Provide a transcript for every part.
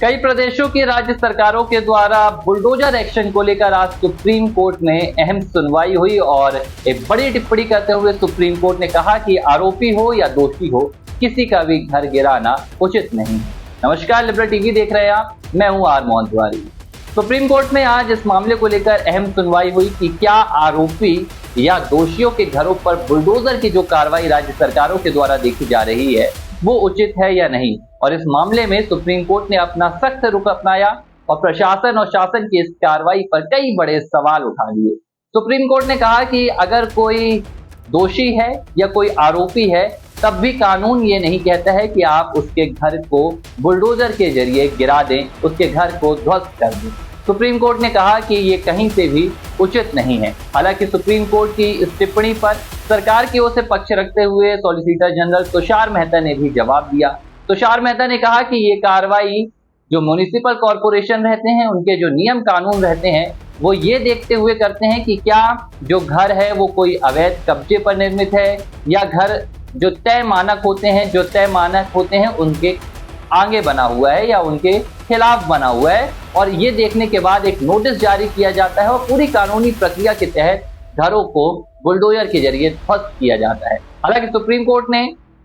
कई प्रदेशों की राज्य सरकारों के द्वारा बुलडोजर एक्शन को लेकर आज सुप्रीम कोर्ट में अहम सुनवाई हुई और एक बड़ी टिप्पणी करते हुए सुप्रीम कोर्ट ने कहा कि आरोपी हो या दोषी हो, किसी का भी घर गिराना उचित नहीं। नमस्कार, लिबरल टीवी देख रहे हैं आप, मैं हूं R Mohan Tiwari. Supreme Court में आज इस मामले को लेकर अहम सुनवाई हुई कि क्या आरोपी या दोषियों के घरों पर बुलडोजर की जो कार्रवाई राज्य सरकारों के द्वारा देखी जा रही है वो उचित है या नहीं। और इस मामले में सुप्रीम कोर्ट ने अपना सख्त रुख अपनाया और प्रशासन और शासन की इस कार्रवाई पर कई बड़े सवाल उठा लिए। सुप्रीम कोर्ट ने कहा कि अगर कोई दोषी है या कोई आरोपी है तब भी कानून ये नहीं कहता है कि आप उसके घर को बुलडोजर के जरिए गिरा दें, उसके घर को ध्वस्त कर दें। सुप्रीम कोर्ट ने कहा कि ये कहीं से भी उचित नहीं है। हालांकि सुप्रीम कोर्ट की इस टिप्पणी पर सरकार की ओर से पक्ष रखते हुए सॉलिसिटर जनरल तुषार मेहता ने भी जवाब दिया। तुषार मेहता ने कहा कि ये कार्रवाई जो म्युनिसिपल कॉरपोरेशन रहते हैं, उनके जो नियम कानून रहते हैं, वो ये देखते हुए करते हैं कि क्या जो घर है वो कोई अवैध कब्जे पर निर्मित है या घर जो तय मानक होते हैं उनके आगे बना हुआ है या उनके खिलाफ बना हुआ है। और ये देखने के बाद एक नोटिस जारी किया जाता है और पूरी कानूनी प्रक्रिया के तहत घरों को बुलडोजर के जरिए ध्वस्त किया जाता है। हालांकि सुप्रीम कोर्ट ने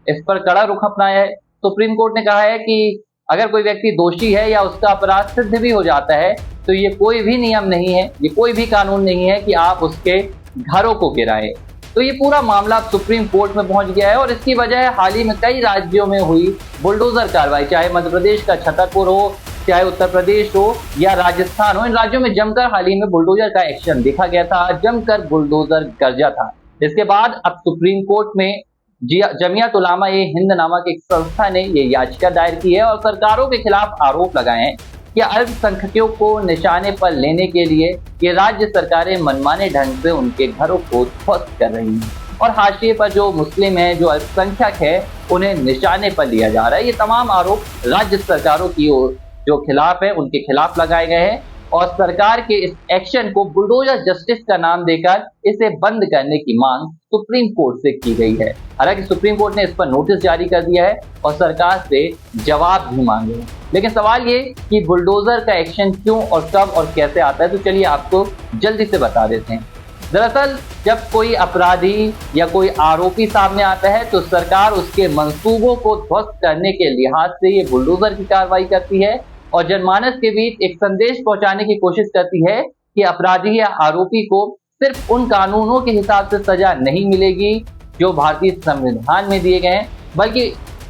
इस पर कड़ा रुख अपनाया है। सुप्रीम कोर्ट ने कहा है कि अगर कोई व्यक्ति दोषी है या उसका अपराध सिद्ध भी हो जाता है तो ये कोई भी नियम नहीं है, ये कोई भी कानून नहीं है कि आप उसके घरों को गिराएं। तो ये पूरा मामला सुप्रीम कोर्ट में पहुंच गया है और इसकी वजह है हाल ही में कई राज्यों में हुई बुलडोजर कार्रवाई, चाहे मध्य प्रदेश का छतरपुर हो, चाहे उत्तर प्रदेश हो या राजस्थान हो। इन राज्यों में जमकर हाल ही में बुलडोजर का एक्शन देखा गया था, जमकर बुलडोजर गरजा था। इसके बाद अब सुप्रीम कोर्ट में जमियत उलामा ए हिंद नामक एक संस्था ने ये याचिका दायर की है और सरकारों के खिलाफ आरोप लगाए हैं कि अल्पसंख्यकों को निशाने पर लेने के लिए ये राज्य सरकारें मनमाने ढंग से उनके घरों को ध्वस्त कर रही हैं और हाशिए पर जो मुस्लिम है, जो अल्पसंख्यक है, उन्हें निशाने पर लिया जा रहा है। ये तमाम आरोप राज्य सरकारों की ओर जो खिलाफ है उनके खिलाफ लगाए गए हैं और सरकार के इस एक्शन को बुलडोजर जस्टिस का नाम देकर इसे बंद करने की मांग सुप्रीम कोर्ट से की गई है। हालांकि सुप्रीम कोर्ट ने इस पर नोटिस जारी कर दिया है और सरकार से जवाब भी मांगे हैं। लेकिन सवाल ये कि बुलडोजर का एक्शन क्यों और कब और कैसे आता है, तो चलिए आपको जल्दी से बता देते हैं। दरअसल जब कोई अपराधी या कोई आरोपी सामने आता है तो सरकार उसके मंसूबों को ध्वस्त करने के लिहाज से ये बुलडोजर की कार्रवाई करती है और जनमानस के बीच एक संदेश पहुंचाने की कोशिश करती है कि अपराधी या आरोपी को सिर्फ उन कानूनों के हिसाब से सजा नहीं मिलेगी जो भारतीय संविधान में दिए गए हैं, बल्कि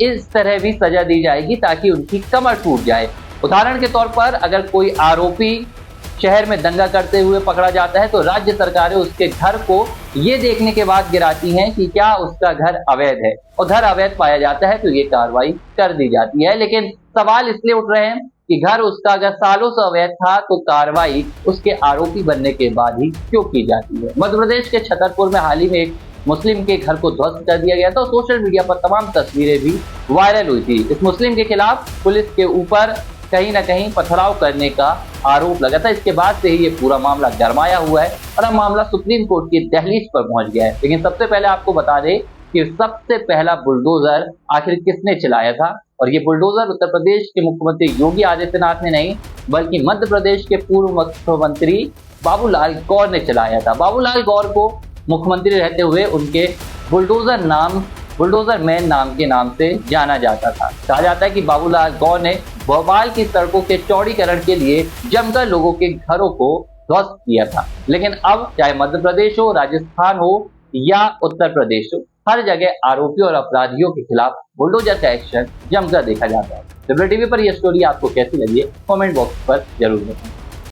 इस तरह भी सजा दी जाएगी ताकि उनकी कमर टूट जाए। उदाहरण के तौर पर अगर कोई आरोपी शहर में दंगा करते हुए पकड़ा जाता है तो राज्य सरकारें उसके घर को ये देखने के बाद गिराती हैं कि क्या उसका घर अवैध है, और घर अवैध पाया जाता है तो ये कार्रवाई कर दी जाती है। लेकिन सवाल इसलिए उठ रहे हैं कि घर उसका अगर सालों से अवैध था तो कार्रवाई उसके आरोपी बनने के बाद ही क्यों की जाती है। मध्य प्रदेश के छतरपुर में हाल ही में एक मुस्लिम के घर को ध्वस्त कर दिया गया था और सोशल मीडिया पर तमाम तस्वीरें भी वायरल हुई थी। इस मुस्लिम के खिलाफ पुलिस के ऊपर कहीं ना कहीं पथराव करने का आरोप लगा था। इसके बाद से ही ये पूरा मामला गरमाया हुआ है और अब मामला सुप्रीम कोर्ट की दहलीज पर पहुंच गया है। लेकिन सबसे पहले आपको बता दें कि सबसे पहला बुलडोजर आखिर किसने चलाया था, और ये बुलडोजर उत्तर प्रदेश के मुख्यमंत्री योगी आदित्यनाथ ने नहीं बल्कि मध्य प्रदेश के पूर्व मुख्यमंत्री बाबूलाल गौर ने चलाया था। बाबूलाल गौर को मुख्यमंत्री रहते हुए उनके बुलडोजर मैन नाम के नाम से जाना जाता था। कहा जाता है कि बाबूलाल गौर ने भोपाल की सड़कों के चौड़ीकरण के लिए जमकर लोगों के घरों को ध्वस्त किया था। लेकिन अब चाहे मध्य प्रदेश हो, राजस्थान हो या उत्तर प्रदेश हो, हर जगह आरोपियों और अपराधियों के खिलाफ बुलडोजर का एक्शन जमकर देखा जाता है। लिबरल टीवी पर यह स्टोरी आपको कैसी लगी है कमेंट बॉक्स पर जरूर बताएं।